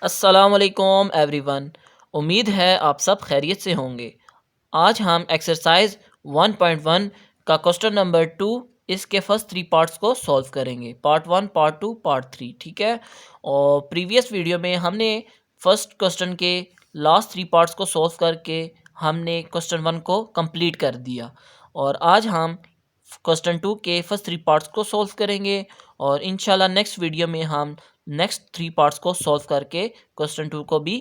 अस्सलाम वालेकुम एवरीवन। उम्मीद है आप सब खैरियत से होंगे। आज हम एक्सरसाइज 1.1 का क्वेश्चन नंबर 2 इसके फर्स्ट 3 पार्ट्स को सॉल्व करेंगे। पार्ट 1, पार्ट 2, पार्ट 3, ठीक है। और प्रीवियस वीडियो में हमने फर्स्ट क्वेश्चन के लास्ट 3 पार्ट्स को सॉल्व करके हमने क्वेश्चन 1 को कंप्लीट कर दिया। और आज हम क्वेश्चन 2 के फर्स्ट 3 पार्ट्स को सॉल्व करेंगे और इंशाल्लाह नेक्स्ट वीडियो में हम नेक्स्ट 3 पार्ट्स को सॉल्व करके क्वेश्चन 2 को भी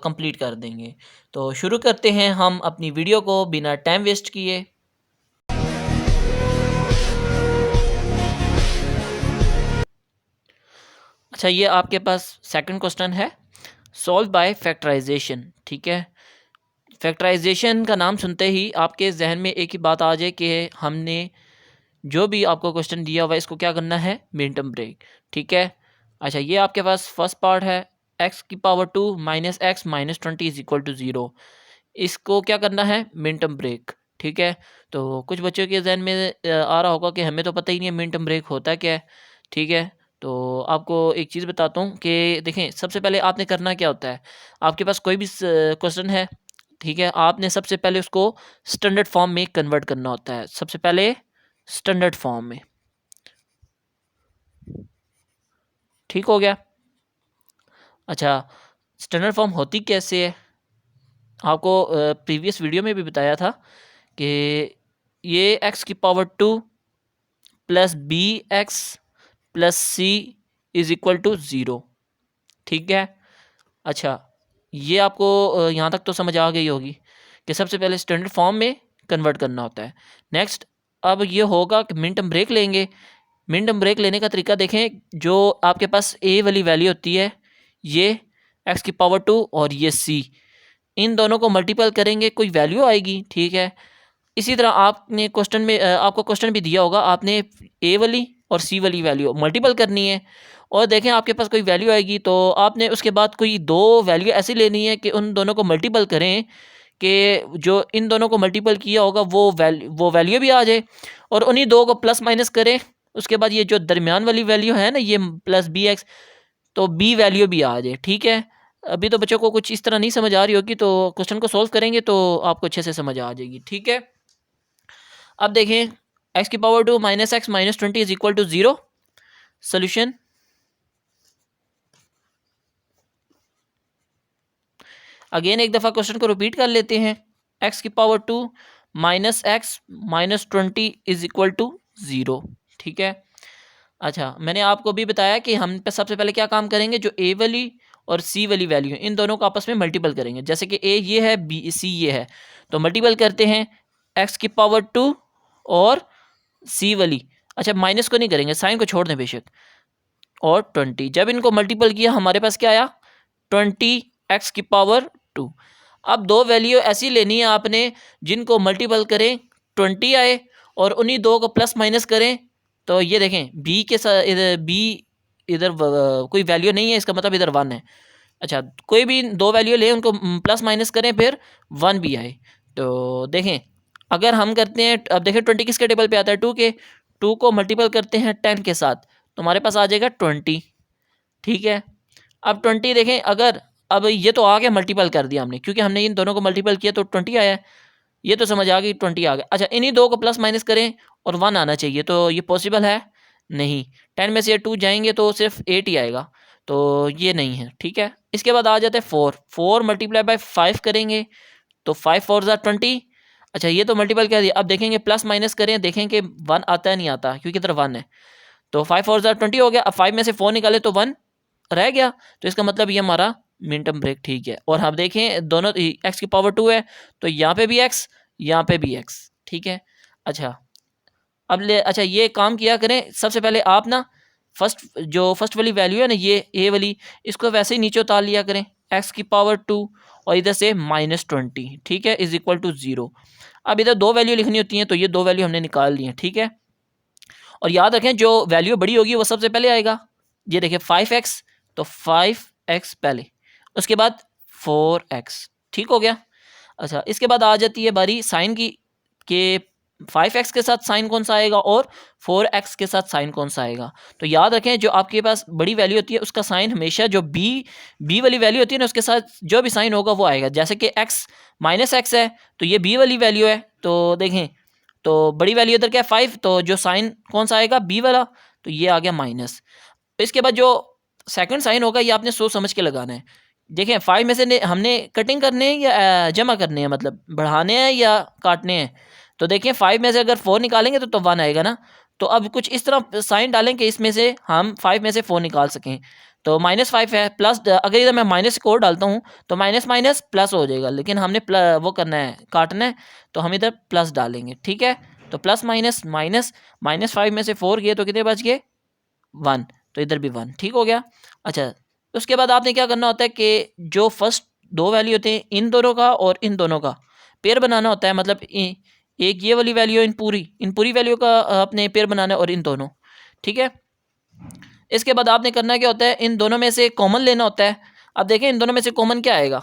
कंप्लीट कर देंगे। तो शुरू करते हैं हम अपनी वीडियो को बिना टाइम वेस्ट किए। अच्छा, ये आपके पास सेकंड क्वेश्चन है, सॉल्व बाय फैक्टराइजेशन, ठीक है। फैक्टराइजेशन का नाम सुनते ही आपके जहन में एक ही बात आ जाए कि हमने जो भी आपको क्वेश्चन दिया हुआ है इसको क्या करना है, मिनटम ब्रेक, ठीक है। अच्छा, ये आपके पास फर्स्ट पार्ट है, एक्स की power 2 minus x minus 20 is equal to 0। इसको क्या करना है, मिनटम ब्रेक, ठीक है। तो कुछ बच्चों के जहन में आ रहा होगा कि हमें तो पता ही नहीं है मिनटम ब्रेक होता क्या है, ठीक है। तो आपको एक चीज़ बताता हूँ कि देखें, सबसे पहले आपने करना क्या होता है, आपके पास कोई भी क्वेश्चन है, ठीक है, आपने सबसे पहले उसको स्टैंडर्ड फॉर्म में कन्वर्ट करना होता है। सबसे पहले स्टैंडर्ड फॉर्म में, ठीक हो गया। अच्छा, स्टैंडर्ड फॉर्म होती कैसे है, आपको प्रीवियस वीडियो में भी बताया था कि ये एक्स की power 2 plus b x plus c is equal to 0, ठीक है। अच्छा, ये आपको यहाँ तक तो समझ आ गई होगी कि सबसे पहले स्टैंडर्ड फॉर्म में कन्वर्ट करना होता है। नेक्स्ट, अब ये होगा कि मिनटम ब्रेक लेंगे। मिनटम ब्रेक लेने का तरीका देखें, जो आपके पास ए वाली वैल्यू होती है, ये एक्स की पावर 2 और ये सी, इन दोनों को मल्टीपल करेंगे, कोई वैल्यू आएगी, ठीक है। इसी तरह आपने क्वेश्चन में आपको क्वेश्चन भी दिया होगा, आपने ए वाली और सी वाली वैल्यू मल्टीपल करनी है और देखें आपके पास कोई वैल्यू आएगी, तो आपने उसके बाद कोई दो वैल्यू ऐसी लेनी है कि उन दोनों को मल्टीपल करें कि जो इन दोनों को मल्टीपल किया होगा वो वैल्यू भी आ जाए, और उन्हीं दो को प्लस माइनस करें। उसके बाद ये जो दरमियान वाली वैल्यू है ना, ये प्लस बी एक्स, तो बी वैल्यू भी आ जाए, ठीक है। अभी तो बच्चों को कुछ इस तरह नहीं समझ आ रही होगी, तो क्वेश्चन को सॉल्व करेंगे तो आपको अच्छे से समझ आ जाएगी, ठीक है। अब देखें, एक्स की power 2 minus x minus 20 is equal to 0। Solution, again एक दफ़ा क्वेश्चन को रिपीट कर लेते हैं। एक्स की power 2 minus x minus 20 is equal to 0, ठीक है। अच्छा, मैंने आपको भी बताया कि हम सबसे पहले क्या काम करेंगे, जो ए वाली और सी वाली वैल्यू इन दोनों को आपस में मल्टीपल करेंगे। जैसे कि ए ये है, बी सी ये है, तो मल्टीपल करते हैं एक्स की पावर 2 और सी वाली। अच्छा, माइनस को नहीं करेंगे, साइन को छोड़ दें बेशक, और 20। जब इनको मल्टीपल किया हमारे पास क्या आया, 20 एक्स की पावर 2। अब दो वैल्यू ऐसी लेनी है आपने जिनको मल्टीपल करें 20 आए, और उन्हीं दो को प्लस माइनस करें। तो ये देखें, बी के साथ इधर बी, इधर कोई वैल्यू नहीं है, इसका मतलब इधर 1 है। अच्छा, कोई भी दो वैल्यू लें, उनको प्लस माइनस करें, फिर 1 भी आए। तो देखें, अगर हम करते हैं, अब देखें 20 किसके टेबल पे आता है, 2 के। 2 को मल्टीपल करते हैं 10 के साथ, तो हमारे पास आ जाएगा 20, ठीक है। अब 20 देखें, अगर अब ये तो आ गया, मल्टीपल कर दिया हमने, क्योंकि हमने इन दोनों को मल्टीपल किया तो 20 आया है, ये तो समझ आ गई, 20 आ गया। अच्छा, इन्हीं दो को प्लस माइनस करें और 1 आना चाहिए, तो ये पॉसिबल है नहीं। 10 में से ये 2 जाएंगे तो सिर्फ 8 ही आएगा, तो ये नहीं है, ठीक है। इसके बाद आ जाते हैं 4 मल्टीप्लाई बाय 5 करेंगे, तो 5 4 ज़ा 20। अच्छा, ये तो मल्टीपल कर दिया, अब देखेंगे प्लस माइनस करें, देखें कि 1 आता है नहीं आता, क्योंकि इधर 1 है। तो 5 4 ज़ा 20 हो गया। अब 5 में से 4 निकाले तो 1 रह गया, तो इसका मतलब ये हमारा मिनटम ब्रेक, ठीक है। और हम देखें दोनों एक्स की पावर 2 है, तो यहाँ पे भी एक्स, यहाँ पे भी एक्स, ठीक है। अच्छा, अब अच्छा, ये काम किया करें, सबसे पहले आप ना फर्स्ट वाली वैल्यू है ना, ये ए वाली, इसको वैसे ही नीचे उतार लिया करें, एक्स की पावर 2 और इधर से -20, ठीक है, इज इक्वल टू 0। अब इधर दो वैल्यू लिखनी होती हैं, तो ये दो वैल्यू हमने निकाल ली हैं, ठीक है। और याद रखें, जो वैल्यू बड़ी होगी वो सबसे पहले आएगा। ये देखिए 5x, तो 5x पहले, उसके बाद 4x, ठीक हो गया। अच्छा, इसके बाद आ जाती है बारी साइन की, कि 5x के साथ साइन कौन सा आएगा और 4x के साथ साइन कौन सा आएगा। तो याद रखें जो आपके पास बड़ी वैल्यू होती है उसका साइन हमेशा जो बी वाली वैल्यू होती है ना उसके साथ जो भी साइन होगा वो आएगा। जैसे कि x माइनस एक्स है तो ये बी वाली वैल्यू है, तो देखें तो बड़ी वैल्यू इधर क्या है 5, तो जो साइन कौन सा आएगा बी वाला, तो ये आ गया माइनस। इसके बाद जो सेकंड साइन होगा ये आपने सोच समझ के लगाना है। देखें 5 में से हमने कटिंग करने हैं या जमा करने हैं, मतलब बढ़ाने हैं या काटने हैं। तो देखिए 5 में से अगर 4 निकालेंगे तो 1 आएगा ना। तो अब कुछ इस तरह साइन डालें कि इसमें से हम 5 में से 4 निकाल सकें। तो -5 है प्लस, अगर इधर मैं माइनस को डालता हूँ तो माइनस माइनस प्लस हो जाएगा, लेकिन हमने वो करना है काटना है तो हम इधर प्लस डालेंगे। ठीक है, तो प्लस माइनस माइनस, -5 में से 4 गए तो कितने बच गए 1, तो इधर भी 1। ठीक हो गया। अच्छा उसके बाद आपने क्या करना होता है कि जो फर्स्ट दो वैल्यू होते हैं इन दोनों का और इन दोनों का पेयर बनाना होता है, मतलब एक ये वाली वैल्यू इन पूरी वैल्यू का आपने पेयर बनाना है और इन दोनों। ठीक है, इसके बाद आपने करना क्या होता है इन दोनों में से कॉमन लेना होता है। अब देखें इन दोनों में से कॉमन क्या आएगा,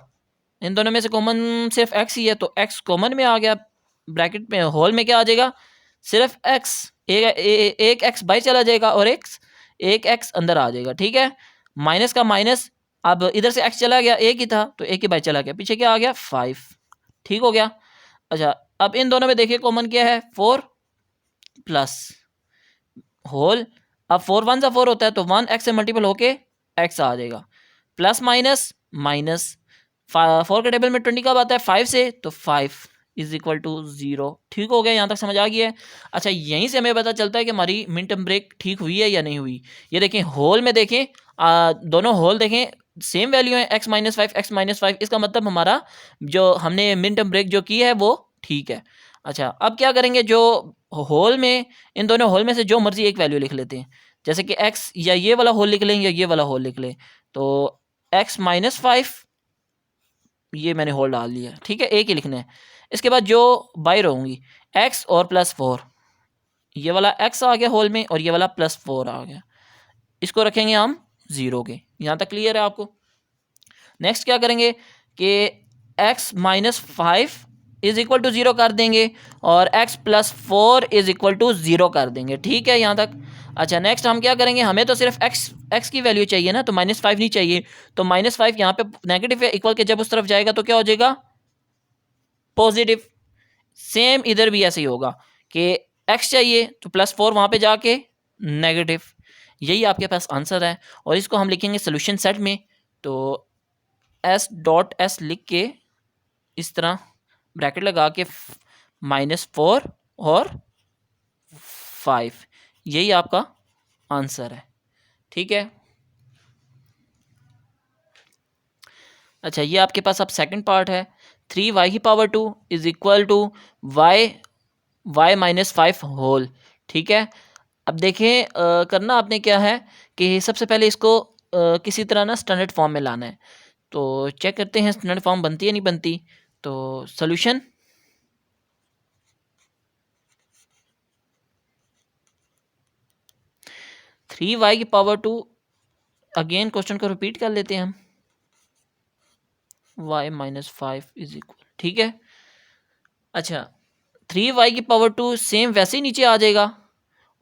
इन दोनों में से कॉमन सिर्फ एक्स ही है, तो एक्स कॉमन में आ गया, ब्रैकेट में होल में क्या आ जाएगा सिर्फ एक्स, एक एक्स बाहर चला जाएगा और एक एक्स अंदर आ जाएगा। ठीक है, माइनस का माइनस, अब इधर से एक्स चला गया एक ही था तो एक ही बाहर चला गया, पीछे क्या आ गया 5। ठीक हो गया। अच्छा अब इन दोनों में देखिए कॉमन क्या है 4 प्लस होल, अब 4 1 4 होता है तो 1 एक्स से मल्टीपल होके एक्स आ जाएगा, प्लस माइनस माइनस, 4 के टेबल में 20 कब आता है 5 से, तो 5 इज इक्वल टू 0। ठीक हो गया, यहाँ तक समझ आ गई है। अच्छा यहीं से हमें पता चलता है कि हमारी मिड टर्म ब्रेक ठीक हुई है या नहीं हुई। ये देखें होल में देखें, दोनों होल देखें सेम वैल्यू है x-5 x-5, इसका मतलब हमारा जो हमने मिड टर्म ब्रेक जो की है वो ठीक है। अच्छा अब क्या करेंगे, जो होल में इन दोनों होल में से जो मर्जी एक वैल्यू लिख लेते हैं, जैसे कि x या ये वाला होल लिख लें या ये वाला होल लिख लें, तो x-5 ये मैंने होल डाल लिया। ठीक है, एक ही लिखना है। इसके बाद जो बाहर होंगी x और +4, ये वाला x आ गया होल में और ये वाला +4 आ गया, इसको रखेंगे हम 0 के। यहाँ तक क्लियर है आपको। नेक्स्ट क्या करेंगे कि x-5 इज इक्वल टू 0 कर देंगे और x+4 इज इक्वल टू 0 कर देंगे। ठीक है यहाँ तक। अच्छा नेक्स्ट हम क्या करेंगे, हमें तो सिर्फ x की वैल्यू चाहिए ना, तो -5 नहीं चाहिए, तो -5 यहाँ पे नेगेटिव है, इक्वल के जब उस तरफ जाएगा तो क्या हो जाएगा पॉजिटिव। सेम इधर भी ऐसे ही होगा कि x चाहिए तो +4 वहाँ पे जाके नेगेटिव। यही आपके पास आंसर है और इसको हम लिखेंगे सोल्यूशन सेट में। तो s.s लिख के इस तरह ब्रैकेट लगा के -4 और 5, यही आपका आंसर है। ठीक है। अच्छा ये आपके पास अब सेकंड पार्ट है, 3y² is equal to y -5 whole. ठीक है, अब देखें करना आपने क्या है कि सबसे पहले इसको किसी तरह ना स्टैंडर्ड फॉर्म में लाना है। तो चेक करते हैं स्टैंडर्ड फॉर्म बनती है नहीं बनती। तो सॉल्यूशन 3y², अगेन क्वेश्चन को रिपीट कर लेते हैं हम, y -5 इज इक्वल। ठीक है, अच्छा 3y² सेम वैसे ही नीचे आ जाएगा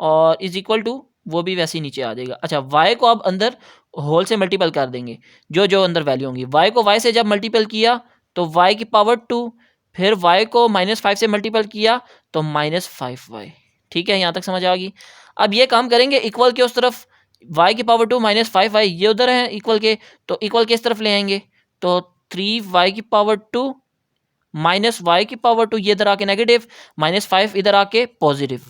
और इज इक्वल टू वो भी वैसे ही नीचे आ जाएगा। अच्छा y को अब अंदर होल से मल्टीपल कर देंगे, जो जो अंदर वैल्यू होंगी, y को y से जब मल्टीपल किया तो y², फिर y को -5 से मल्टीपल किया तो -5y। ठीक है, यहाँ तक समझ आ गई। अब ये काम करेंगे इक्वल के उस तरफ, y² -5y ये उधर है इक्वल के, तो इक्वल के इस तरफ ले आएंगे, तो 3y² -y² ये इधर आके नेगेटिव, -5 इधर आके पॉजिटिव।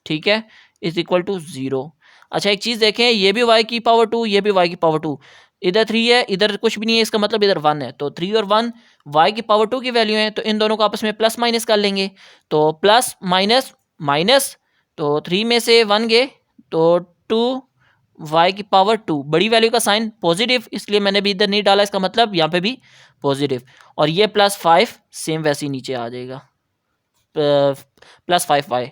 ठीक है, इज इक्वल टू 0। अच्छा एक चीज़ देखें, ये भी y², ये भी y², इधर 3 है इधर कुछ भी नहीं है, इसका मतलब इधर 1 है, तो 3 और 1 y² की वैल्यू है, तो इन दोनों को आपस में प्लस माइनस कर लेंगे, तो प्लस माइनस माइनस, तो 3 में से 1 गए तो 2y², बड़ी वैल्यू का साइन पॉजिटिव, इसलिए मैंने भी इधर नहीं डाला, इसका मतलब यहाँ पे भी पॉजिटिव, और ये +5 सेम वैसे ही नीचे आ जाएगा, +5y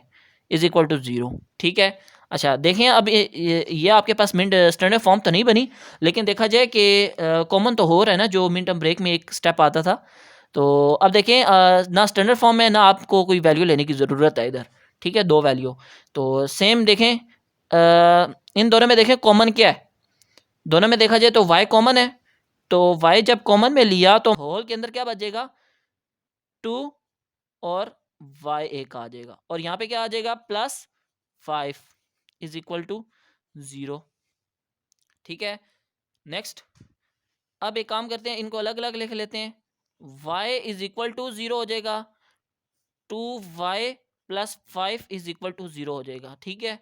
इज इक्वल टू 0। ठीक है, अच्छा देखें अब ये आपके पास मिड स्टैंडर्ड फॉर्म तो नहीं बनी, लेकिन देखा जाए कि कॉमन तो हो रहा है ना, जो मिड टर्म ब्रेक में एक स्टेप आता था, तो अब देखें ना स्टैंडर्ड फॉर्म में ना आपको कोई वैल्यू लेने की ज़रूरत है इधर, ठीक है, 2 वैल्यू। तो सेम देखें इन दोनों में देखें कॉमन क्या है, दोनों में देखा जाए तो y कॉमन है, तो y जब कॉमन में लिया तो होल के अंदर क्या बचेगा 2 और y एक आ जाएगा, और यहाँ पे क्या आ जाएगा +5 इज इक्वल टू 0, ठीक है। नेक्स्ट, अब एक काम करते हैं, इनको अलग अलग लिख लेते हैं। y इज इक्वल टू 0 हो जाएगा, 2y + 5 इज इक्वल टू 0 हो जाएगा, ठीक है।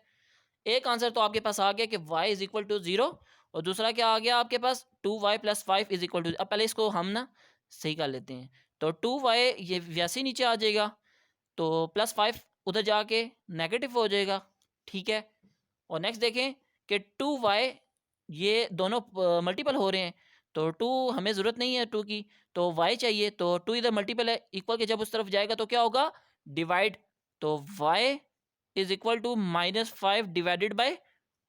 एक आंसर तो आपके पास आ गया कि y इज इक्वल टू 0, और दूसरा क्या आ गया आपके पास 2y + 5 इज इक्वल टू। अब पहले इसको हम ना सही कर लेते हैं, तो 2y ये वैसे ही नीचे आ जाएगा, तो +5 उधर जाके नेगेटिव हो जाएगा, ठीक है। और नेक्स्ट देखें कि 2y ये दोनों मल्टीपल हो रहे हैं, तो 2 हमें ज़रूरत नहीं है 2 की, तो y चाहिए, तो 2 इधर मल्टीपल है, इक्वल के जब उस तरफ जाएगा तो क्या होगा डिवाइड, तो y is equal to -5 divided by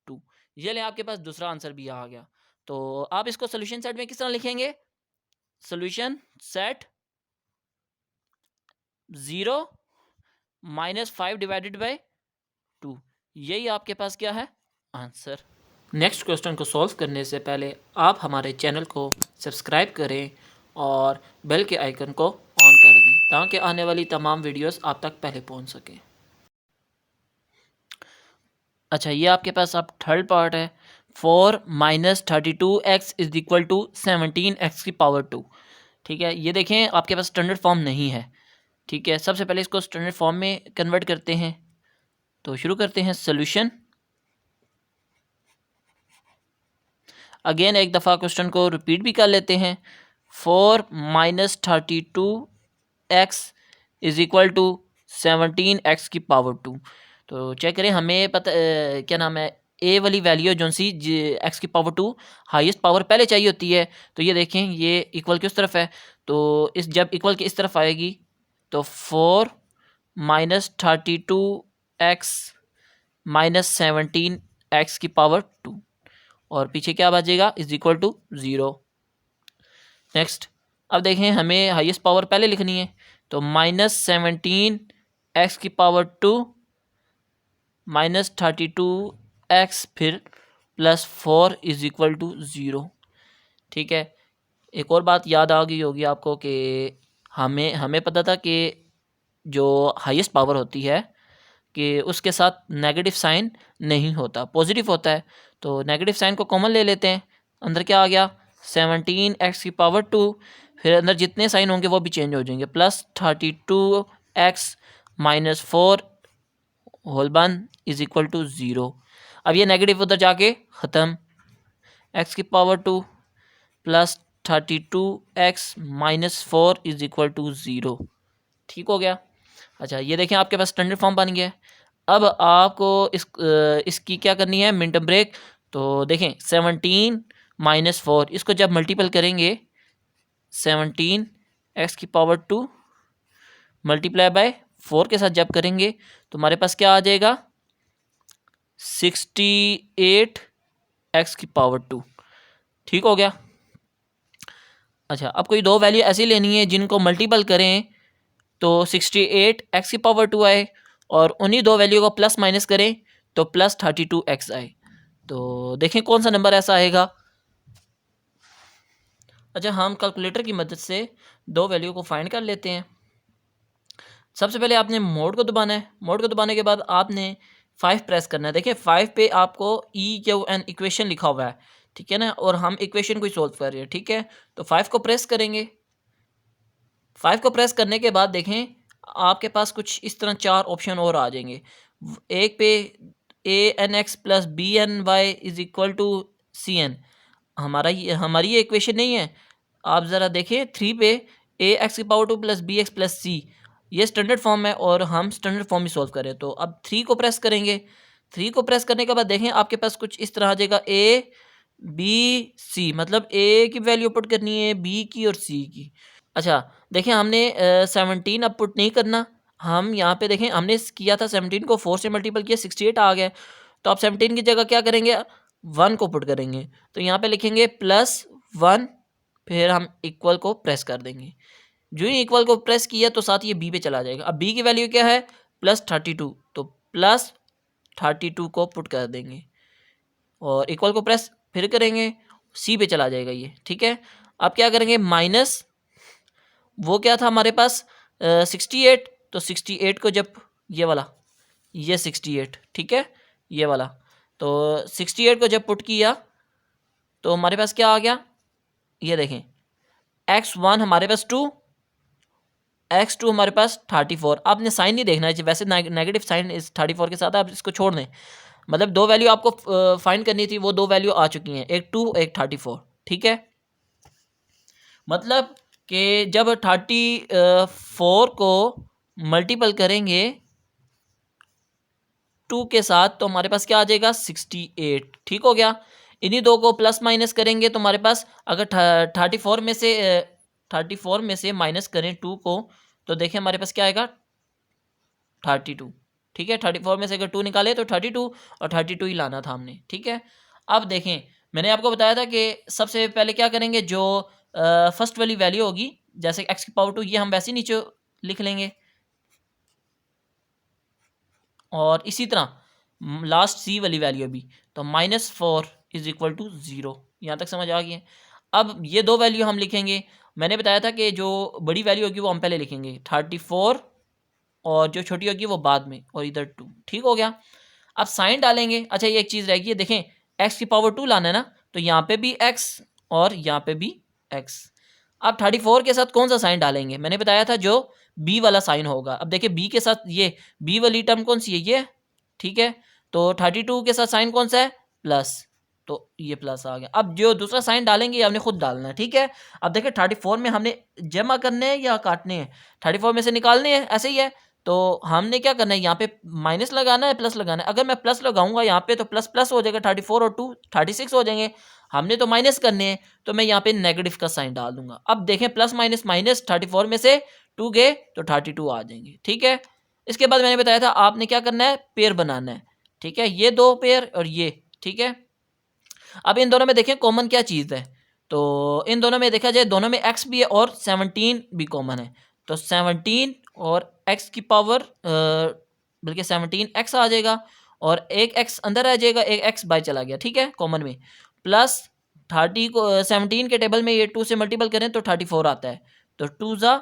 2। ये ले आपके पास दूसरा आंसर भी आ गया। तो आप इसको सोल्यूशन सेट में किस तरह लिखेंगे, सोल्यूशन सेट 0 -5 डिवाइडेड बाय 2, यही आपके पास क्या है आंसर। नेक्स्ट क्वेश्चन को सॉल्व करने से पहले आप हमारे चैनल को सब्सक्राइब करें और बेल के आइकन को ऑन कर दें ताकि आने वाली तमाम वीडियोस आप तक पहले पहुंच सकें। अच्छा, ये आपके पास अब थर्ड पार्ट है, 4 - 32x is equal to 17x की पावर 2, ठीक है। ये देखें आपके पास स्टैंडर्ड फॉर्म नहीं है, ठीक है। सबसे पहले इसको स्टैंडर्ड फॉर्म में कन्वर्ट करते हैं, तो शुरू करते हैं सोल्यूशन। अगेन एक दफ़ा क्वेश्चन को रिपीट भी कर लेते हैं, 4 - 32x is equal to 17x की पावर 2। तो चेक करें, हमें पता क्या नाम है, ए वाली वैल्यू जो सी एक्स की पावर 2 हाईएस्ट पावर पहले चाहिए होती है, तो ये देखें ये इक्वल किस तरफ है, तो इस जब इक्वल के इस तरफ आएगी तो 4 - 32x - 17x की पावर 2, और पीछे क्या बचेगा इज इक्वल टू 0। नेक्स्ट, अब देखें हमें हाईएस्ट पावर पहले लिखनी है, तो -17x की पावर 2 -32x फिर +4 इज इक्वल टू 0, ठीक है। एक और बात याद आ गई होगी आपको कि हमें पता था कि जो हाईएस्ट पावर होती है कि उसके साथ नेगेटिव साइन नहीं होता, पॉजिटिव होता है, तो नेगेटिव साइन को कॉमन ले लेते हैं। अंदर क्या आ गया 17x की पावर 2, फिर अंदर जितने साइन होंगे वो भी चेंज हो जाएंगे, +32x - 4 whole 1 is equal to 0। अब ये नेगेटिव उधर जाके ख़त्म, x की power 2 +32x - 4 is equal to 0, ठीक हो गया। अच्छा, ये देखें आपके पास स्टैंडर्ड फॉर्म बन गया है। अब आपको इसकी क्या करनी है मिनटम ब्रेक, तो देखें 17 - 4 इसको जब मल्टीपल करेंगे 17x की पावर 2 मल्टीप्लाई बाय 4 के साथ जब करेंगे तो हमारे पास क्या आ जाएगा 68x की पावर 2, ठीक हो गया। अच्छा, अब कोई दो वैल्यू ऐसी लेनी है जिनको मल्टीपल करें तो 68x की पावर 2 आए, और उन्हीं दो वैल्यू को प्लस माइनस करें तो +32x आए, तो देखें कौन सा नंबर ऐसा आएगा। अच्छा, हम कैलकुलेटर की मदद से दो वैल्यू को फाइंड कर लेते हैं। सबसे पहले आपने मोड को दबाना है, मोड को दबाने के बाद आपने 5 प्रेस करना है। देखिए 5 पे आपको EQN इक्वेशन लिखा हुआ है, ठीक है ना, और हम इक्वेशन को सॉल्व कर रहे हैं, ठीक है। तो 5 को प्रेस करेंगे, 5 को प्रेस करने के बाद देखें आपके पास कुछ इस तरह 4 ऑप्शन और आ जाएंगे। एक पे ANX + BNY is equal to CN, हमारी ये इक्वेशन नहीं है। आप ज़रा देखें 3 पे AX की पावर 2 + BX + C, ये स्टैंडर्ड फॉर्म है और हम स्टैंडर्ड फॉर्म में सॉल्व कर रहे हैं। तो अब 3 को प्रेस करेंगे, 3 को प्रेस करने के बाद देखें आपके पास कुछ इस तरह आ जाएगा ABC, मतलब A की वैल्यू पुट करनी है, B की और C की। अच्छा, देखें हमने 17 अब पुट नहीं करना, हम यहाँ पे देखें हमने किया था 17 को 4 से मल्टीपल किया 68 आ गया, तो आप 17 की जगह क्या करेंगे 1 को पुट करेंगे, तो यहाँ पे लिखेंगे +1 फिर हम इक्वल को प्रेस कर देंगे। जो ही इक्वल को प्रेस किया तो साथ ये बी पे चला जाएगा। अब बी की वैल्यू क्या है +32, तो +32 को पुट कर देंगे और इक्वल को प्रेस फिर करेंगे, सी पे चला जाएगा ये, ठीक है। अब क्या करेंगे माइनस वो क्या था हमारे पास 68, तो 68 को जब ये वाला ये 68, ठीक है, ये वाला, तो 68 को जब पुट किया तो हमारे पास क्या आ गया, ये देखें x1 हमारे पास 2, x2 हमारे पास 34। आपने साइन नहीं देखना है, वैसे नेगेटिव साइन इस 34 के साथ आप इसको छोड़ दें। मतलब दो वैल्यू आपको फाइंड करनी थी, वो दो वैल्यू आ चुकी हैं, एक 2 एक 34, ठीक है। मतलब कि जब 34 को मल्टीपल करेंगे 2 के साथ तो हमारे पास क्या आ जाएगा 68, ठीक हो गया। इन्हीं दो को प्लस माइनस करेंगे तो हमारे पास अगर 34 में से माइनस करें 2 को तो देखें हमारे पास क्या आएगा 32, ठीक है। 34 में से अगर 2 निकाले तो 32 और 32 ही लाना था हमने, ठीक है। अब देखें मैंने आपको बताया था कि सबसे पहले क्या करेंगे, जो फर्स्ट वाली वैल्यू होगी जैसे x⁻2 ये हम वैसे ही नीचे लिख लेंगे और इसी तरह लास्ट सी वाली वैल्यू भी, तो -4 = 0। यहाँ तक समझ आ गई है। अब ये दो वैल्यू हम लिखेंगे, मैंने बताया था कि जो बड़ी वैल्यू होगी वो हम पहले लिखेंगे 34 और जो छोटी होगी वो बाद में, और इधर 2, ठीक हो गया। अब साइन डालेंगे। अच्छा ये एक चीज़ रहेगी, ये देखें x⁻2 लाना है ना, तो यहाँ पे भी x और यहाँ पे भी x। अब 34 के साथ कौन सा साइन डालेंगे, मैंने बताया था जो b वाला साइन होगा। अब देखिए b के साथ ये b वाली टर्म कौन सी है, ये, ठीक है। तो 32 के साथ साइन कौन सा है, प्लस, तो ये प्लस आ गया। अब जो दूसरा साइन डालेंगे ये हमने खुद डालना है, ठीक है। अब देखिए 34 में हमने जमा करने हैं या काटने हैं, 34 में से निकालने हैं, ऐसे ही है। तो हमने क्या करना है, यहाँ पे माइनस लगाना है प्लस लगाना है। अगर मैं प्लस लगाऊंगा यहाँ पे तो प्लस प्लस हो जाएगा, 34 और 2 36 हो जाएंगे। हमने तो माइनस करने हैं तो मैं यहाँ पे नेगेटिव का साइन डाल दूंगा। अब देखें प्लस माइनस माइनस, 34 में से 2 गए तो 32 आ जाएंगे, ठीक है। इसके बाद मैंने बताया था आपने क्या करना है, पेयर बनाना है, ठीक है। ये दो पेयर और ये, ठीक है। अब इन दोनों में देखें कॉमन क्या चीज़ है, तो इन दोनों में देखा जाए दोनों में x भी है और 17 भी कॉमन है। तो 17 और x की पावर बल्कि 17x आ जाएगा और एक x अंदर आ जाएगा, एक x बाय चला गया, ठीक है, कॉमन में। प्लस 30 को 17 के टेबल में ये 2 से मल्टीपल करें तो 34 आता है, तो 2 ज़ा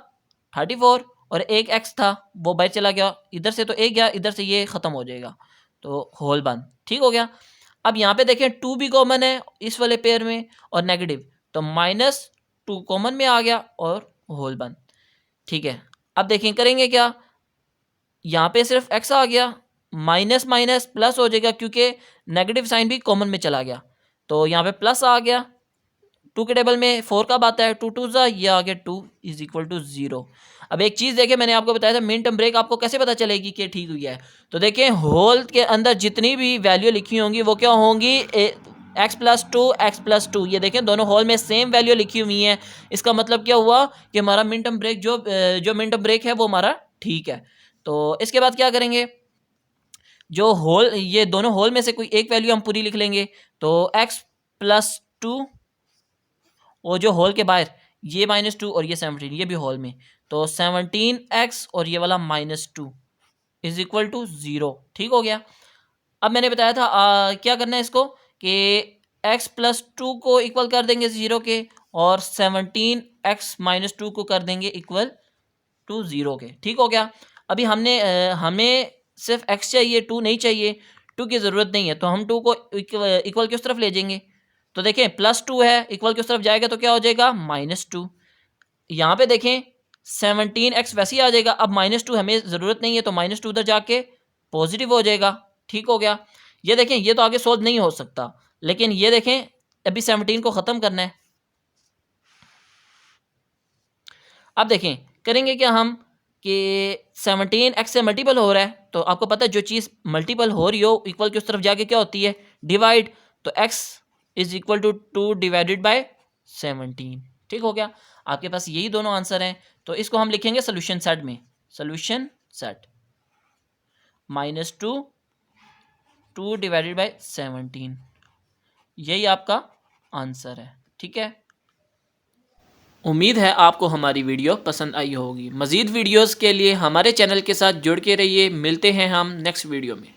34 और एक x था वो बाय चला गया, इधर से तो एक गया, इधर से ये ख़त्म हो जाएगा, तो होल बंद, ठीक हो गया। अब यहाँ पे देखें 2 भी कॉमन है इस वाले पेयर में और नेगेटिव, तो -2 कॉमन में आ गया और होल बंद, ठीक है। अब देखें करेंगे क्या, यहाँ पे सिर्फ x आ गया, माइनस माइनस प्लस हो जाएगा क्योंकि नेगेटिव साइन भी कॉमन में चला गया, तो यहाँ पे प्लस आ गया। 2 के टेबल में 4 कब आता है, 2 2 ज़ा, ये आ गया 2 = 0। अब एक चीज़ देखिए मैंने आपको बताया था मिन टर्म ब्रेक आपको कैसे पता चलेगी कि ठीक हुई है, तो देखें होल के अंदर जितनी भी वैल्यू लिखी होंगी वो क्या होंगी, x+2 x+2। ये देखें दोनों होल में सेम वैल्यू लिखी हुई है। इसका मतलब क्या हुआ कि हमारा मिन टर्म ब्रेक जो मिन टर्म ब्रेक है वो हमारा ठीक है। तो इसके बाद क्या करेंगे, जो होल ये दोनों होल में से कोई एक वैल्यू हम पूरी लिख लेंगे, तो x+2 और जो होल के बाहर ये -2 और ये 17 ये भी होल में, तो 17x और ये वाला -2 = 0, ठीक हो गया। अब मैंने बताया था क्या करना है इसको कि x+2 को इक्वल कर देंगे 0 के और 17x - 2 को कर देंगे इक्वल टू 0 के, ठीक हो गया। अभी हमें सिर्फ x चाहिए, 2 नहीं चाहिए, 2 की ज़रूरत नहीं है, तो हम 2 को इक्वल की उस तरफ ले जाएंगे। तो देखें +2 है, इक्वल की उस तरफ जाएगा तो क्या हो जाएगा -2। यहाँ पे देखें 17x वैसे ही आ जाएगा। अब -2 हमें ज़रूरत नहीं है तो -2 उधर जाके पॉजिटिव हो जाएगा, ठीक हो गया। ये देखें ये तो आगे सोल्व नहीं हो सकता, लेकिन ये देखें अभी 17 को ख़त्म करना है। अब देखें करेंगे क्या हम कि 17x से मल्टीपल हो रहा है, तो आपको पता है जो चीज़ मल्टीपल हो रही हो इक्वल की उस तरफ जाके क्या होती है, डिवाइड। तो x = 2 डिवाइडेड बाय 17, ठीक हो गया। आपके पास यही दोनों आंसर हैं, तो इसको हम लिखेंगे सोल्यूशन सेट में, सोल्यूशन सेट -2 2 डिवाइडेड बाय 17, यही आपका आंसर है, ठीक है। उम्मीद है आपको हमारी वीडियो पसंद आई होगी। मज़ीद वीडियोस के लिए हमारे चैनल के साथ जुड़ के रहिए। मिलते हैं हम नेक्स्ट वीडियो में।